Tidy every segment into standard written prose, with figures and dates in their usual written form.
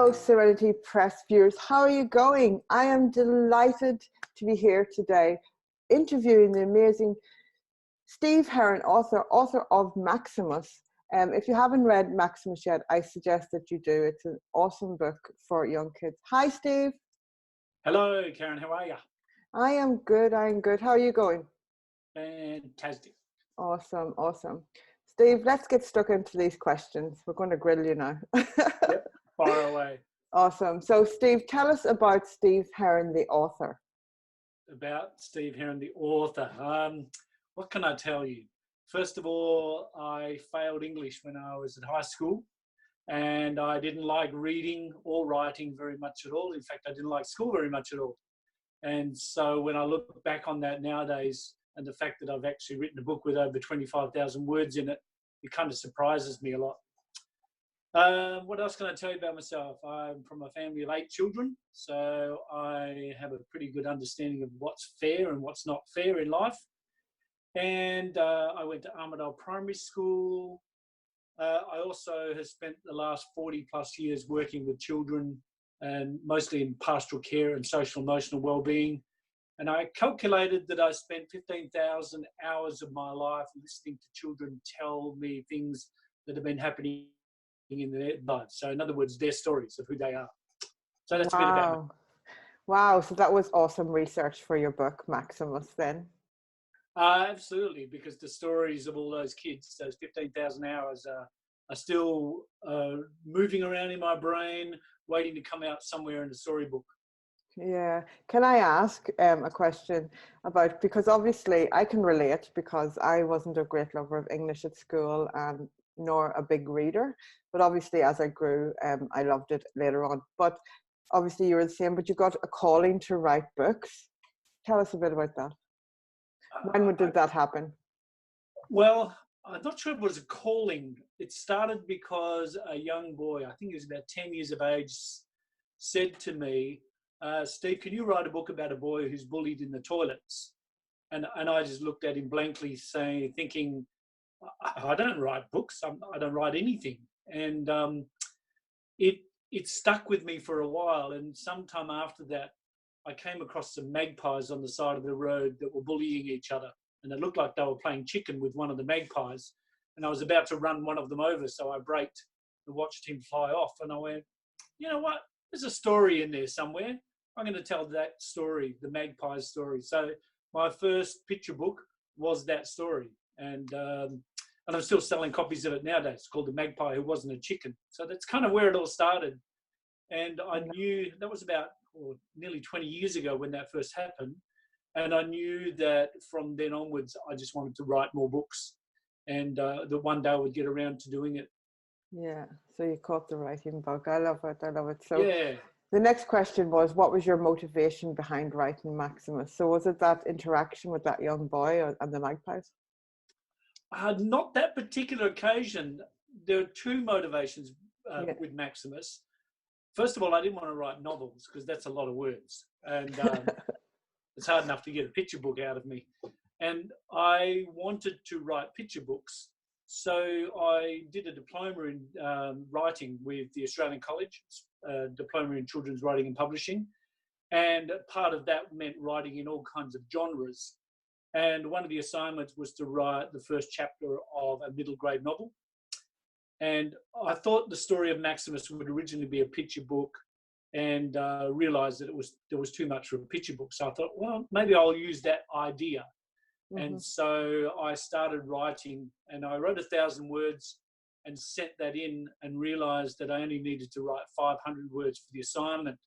Hello, Serenity Press viewers. How are you going? I am delighted to be here today interviewing the amazing Steve Heron, author of Maximus. If you haven't read Maximus yet, I suggest that you do. It's an awesome book for young kids. Hi, Steve. Hello, Karen. How are you? I am good. How are you going? Fantastic. Awesome. Steve, let's get stuck into these questions. We're going to grill you now. Yep, fire away. Awesome. So, Steve, tell us about Steve Heron, the author. About Steve Heron, the author. What can I tell you? First of all, I failed English when I was at high school, and I didn't like reading or writing very much at all. In fact, I didn't like school very much at all. And so when I look back on that nowadays, and the fact that I've actually written a book with over 25,000 words in it, it kind of surprises me a lot. What else can I tell you about myself? I'm from a family of 8 children, so I have a pretty good understanding of what's fair and what's not fair in life. And I went to Armadale Primary School. I also have spent the last 40 plus years working with children, and mostly in pastoral care and social emotional well-being. And I calculated that I spent 15,000 hours of my life listening to children tell me things that have been happening in their lives. So in other words, their stories of who they are. So that's a bit about me. Wow. So that was awesome research for your book, Maximus, then. Absolutely, because the stories of all those kids, those 15,000 hours are still moving around in my brain, waiting to come out somewhere in a storybook. Yeah. Can I ask a question about, because obviously I can relate because I wasn't a great lover of English at school and nor a big reader, but obviously as I grew, I loved it later on. But obviously you were the same, but you got a calling to write books. Tell us a bit about that. When did that happen? Well, I'm not sure it was a calling. It started because a young boy, I think he was about 10 years of age, said to me, Steve, can you write a book about a boy who's bullied in the toilets? And I just looked at him blankly, thinking, I don't write books. I don't write anything. And it stuck with me for a while. And sometime after that, I came across some magpies on the side of the road that were bullying each other. And it looked like they were playing chicken with one of the magpies. And I was about to run one of them over. So I braked and watched him fly off. And I went, you know what? There's a story in there somewhere. I'm going to tell that story, the magpie's story. So my first picture book was that story. And I'm still selling copies of it nowadays. It's called The Magpie Who Wasn't a Chicken. So that's kind of where it all started. And I knew that was about nearly 20 years ago when that first happened. And I knew that from then onwards, I just wanted to write more books, and that one day I would get around to doing it. Yeah, so you caught the writing bug. I love it. So yeah. The next question was, what was your motivation behind writing Maximus? So was it that interaction with that young boy and the magpies? Not that particular occasion. There are 2 motivations with Maximus. First of all, I didn't want to write novels because that's a lot of words. And it's hard enough to get a picture book out of me. And I wanted to write picture books. So I did a diploma in writing with the Australian College, diploma in children's writing and publishing. And part of that meant writing in all kinds of genres. And one of the assignments was to write the first chapter of a middle grade novel. And I thought the story of Maximus would originally be a picture book, and realized that there was too much for a picture book. So I thought, well, maybe I'll use that idea. Mm-hmm. And so I started writing, and I wrote 1,000 words and sent that in, and realized that I only needed to write 500 words for the assignment.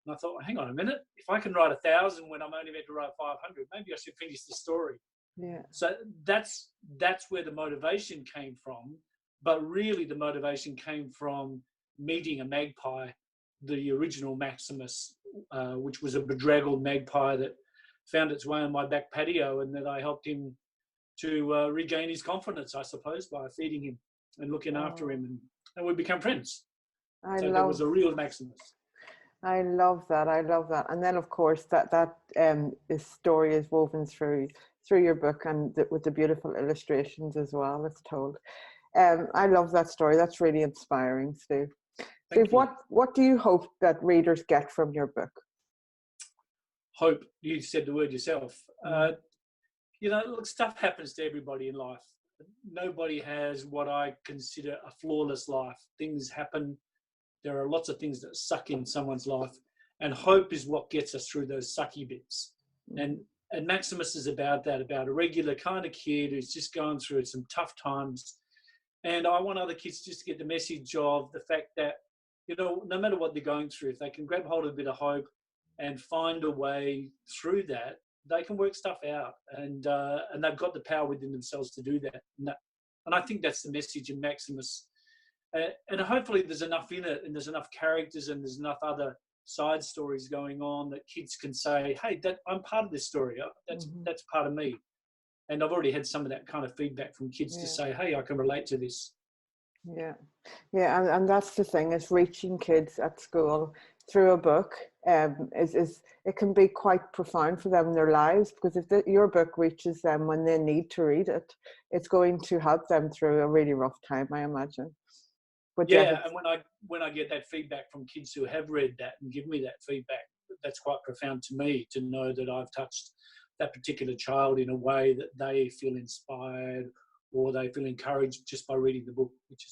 And I thought, well, hang on a minute, if I can write 1,000 when I'm only meant to write 500, maybe I should finish the story. Yeah. So that's where the motivation came from. But really the motivation came from meeting a magpie, the original Maximus, which was a bedraggled magpie that found its way on my back patio, and that I helped him to regain his confidence, I suppose, by feeding him and looking after him, and we became friends. There was a real Maximus. I love that. And then, of course, that this story is woven through your book, and with the beautiful illustrations as well, it's told. I love that story. That's really inspiring, Steve. Steve, Thank you. what do you hope that readers get from your book? Hope, you said the word yourself. Look, stuff happens to everybody in life. Nobody has what I consider a flawless life. Things happen. There are lots of things that suck in someone's life, and hope is what gets us through those sucky bits. And Maximus is about that, about a regular kind of kid who's just going through some tough times. And I want other kids just to get the message of the fact that, no matter what they're going through, if they can grab hold of a bit of hope and find a way through that, they can work stuff out. And they've got the power within themselves to do that. And I think that's the message in Maximus. And hopefully there's enough in it, and there's enough characters, and there's enough other side stories going on that kids can say, hey, I'm part of this story. That's part of me. And I've already had some of that kind of feedback from kids to say, hey, I can relate to this. Yeah, and that's the thing, is reaching kids at school through a book is it can be quite profound for them in their lives, because if your book reaches them when they need to read it, it's going to help them through a really rough time, I imagine. But yeah, and when I get that feedback from kids who have read that and give me that feedback, that's quite profound to me, to know that I've touched that particular child in a way that they feel inspired or they feel encouraged just by reading the book, which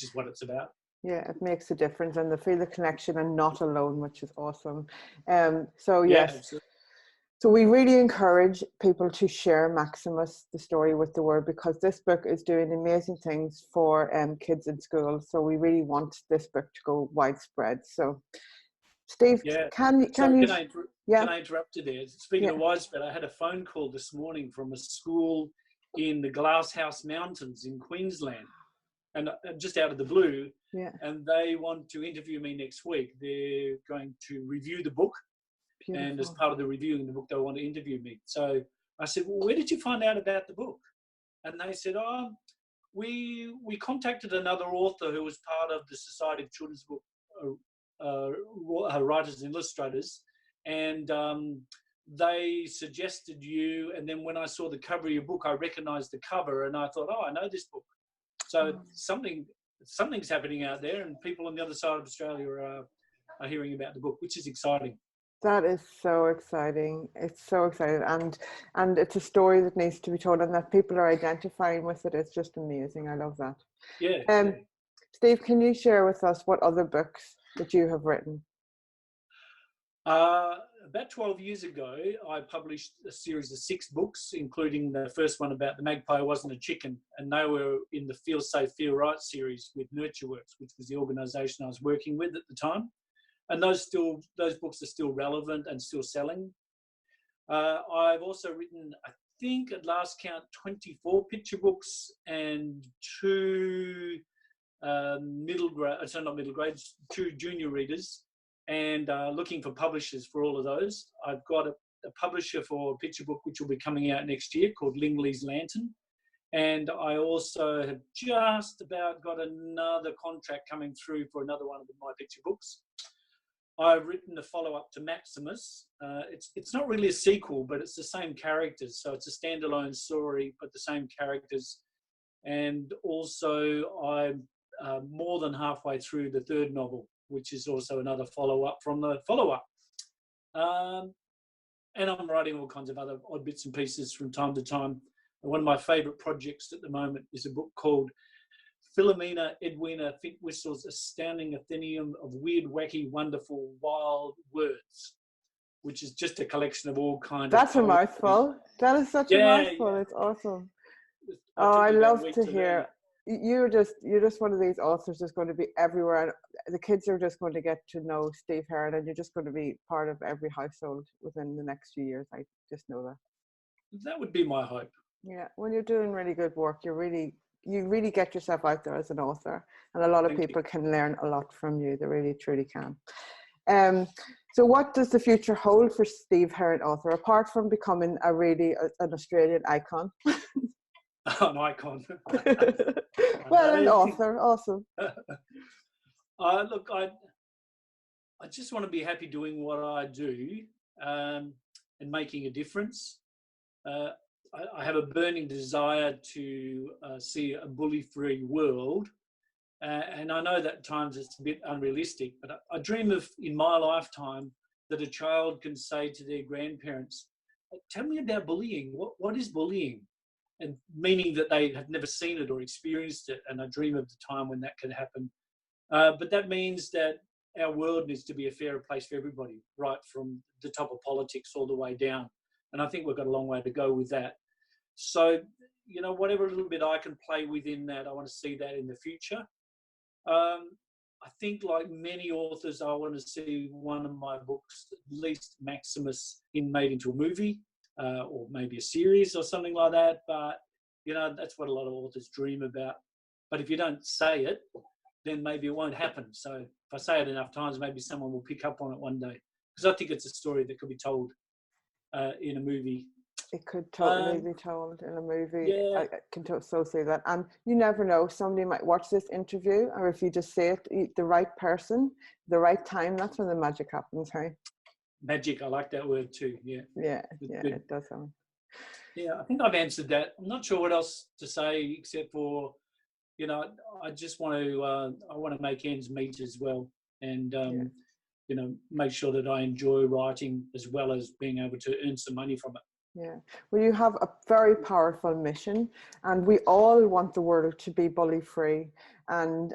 is what it's about. Yeah, it makes a difference, and they feel the connection and not alone, which is awesome. So Yeah, yes, absolutely. so we really encourage people to share Maximus, the story with the world, because this book is doing amazing things for kids in school. So we really want this book to go widespread. So Steve, can you can I interrupt you there? Speaking of widespread, I had a phone call this morning from a school in the Glasshouse Mountains in Queensland, and just out of the blue, and they want to interview me next week. They're going to review the book. Beautiful. And as part of the reviewing the book, they want to interview me. So I said, well, where did you find out about the book? And they said, we contacted another author who was part of the Society of Children's Book Writers and Illustrators, and they suggested you. And then when I saw the cover of your book, I recognised the cover, and I thought, I know this book. So something's happening out there, and people on the other side of Australia are hearing about the book, which is exciting. That is so exciting. It's so exciting, and it's a story that needs to be told, and that people are identifying with it. It's just amazing. I love that. Yeah. Steve, can you share with us what other books that you have written? About 12 years ago, I published a series of 6 books, including the first one about the magpie wasn't a chicken, and they were in the Feel Safe, Feel Right series with NurtureWorks, which was the organisation I was working with at the time. And those books are still relevant and still selling. I've also written, I think at last count, 24 picture books and 2 2 junior readers, and looking for publishers for all of those. I've got a publisher for a picture book which will be coming out next year called Lingley's Lantern. And I also have just about got another contract coming through for another one of my picture books. I've written a follow-up to Maximus. It's not really a sequel, but it's the same characters. So it's a standalone story, but the same characters. And also I'm more than halfway through the 3rd novel, which is also another follow-up from the follow-up. And I'm writing all kinds of other odd bits and pieces from time to time. And one of my favourite projects at the moment is a book called Philomena Edwina Fintwistle's Astounding Athenaeum of Weird, Wacky, Wonderful, Wild Words, which is just a collection of all kinds of... That's a mouthful. That is such a mouthful. It's awesome. I love to hear. You're just one of these authors that's going to be everywhere. And the kids are just going to get to know Steve Heron, and you're just going to be part of every household within the next few years. I just know that. That would be my hope. Yeah, when you're doing really good work, you really get yourself out there as an author, and a lot of people can learn a lot from you. They really, truly can. So what does the future hold for Steve Heron, author, apart from becoming an Australian icon? An icon. Well, an author, awesome. Look, I just want to be happy doing what I do and making a difference. I have a burning desire to see a bully-free world, And I know that at times it's a bit unrealistic, but I dream of, in my lifetime, that a child can say to their grandparents, tell me about bullying. What is bullying? And meaning that they have never seen it or experienced it. And I dream of the time when that can happen. But that means that our world needs to be a fairer place for everybody, right from the top of politics all the way down. And I think we've got a long way to go with that. So, you know, whatever little bit I can play within that, I want to see that in the future. I think, like many authors, I want to see one of my books, at least Maximus, made into a movie, or maybe a series or something like that. But, you know, that's what a lot of authors dream about. But if you don't say it, then maybe it won't happen. So if I say it enough times, maybe someone will pick up on it one day. Because I think it's a story that could be told in a movie. It could totally be told in a movie. Yeah. I can so say that. And you never know, somebody might watch this interview, or if you just say it, the right person, the right time, that's when the magic happens, right? Magic, I like that word too, yeah. Yeah, it does sound. Yeah, I think I've answered that. I'm not sure what else to say except for, you know, I just want to make ends meet as well, and you know, make sure that I enjoy writing as well as being able to earn some money from it. Yeah, well, you have a very powerful mission, and we all want the world to be bully free. And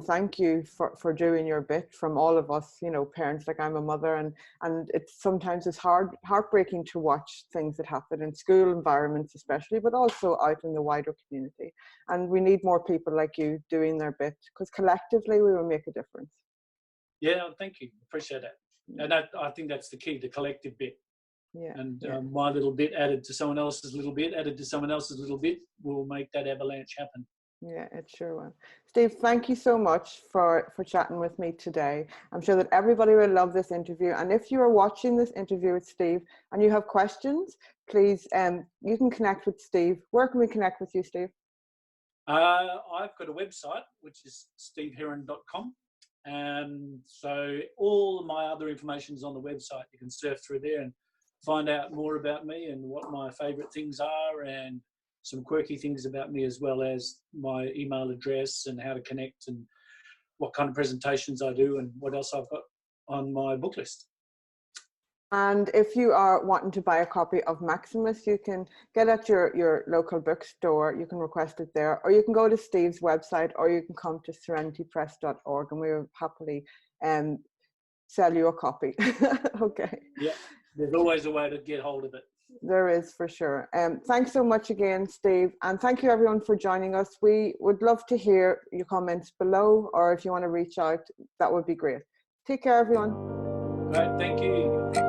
thank you for doing your bit. From all of us, you know, parents, like I'm a mother, and it's sometimes it's heartbreaking to watch things that happen in school environments, especially, but also out in the wider community. And we need more people like you doing their bit, because collectively we will make a difference. Yeah, thank you, appreciate that. And I think that's the key, the collective bit. Yeah, and my little bit added to someone else's little bit, added to someone else's little bit, will make that avalanche happen. Yeah, it sure will. Steve, thank you so much for chatting with me today. I'm sure that everybody will love this interview. And if you are watching this interview with Steve and you have questions, please, you can connect with Steve. Where can we connect with you, Steve? I've got a website, which is steveheron.com. So all my other information is on the website. You can surf through there and find out more about me and what my favourite things are, and some quirky things about me, as well as my email address and how to connect and what kind of presentations I do and what else I've got on my book list. And if you are wanting to buy a copy of Maximus, you can get at your local bookstore. You can request it there, or you can go to Steve's website, or you can come to serenitypress.org, and we will happily sell you a copy. Okay. Yeah, there's always a way to get hold of it. There is, for sure. Thanks so much again, Steve. And thank you everyone for joining us. We would love to hear your comments below, or if you want to reach out, that would be great. Take care, everyone. All right, thank you.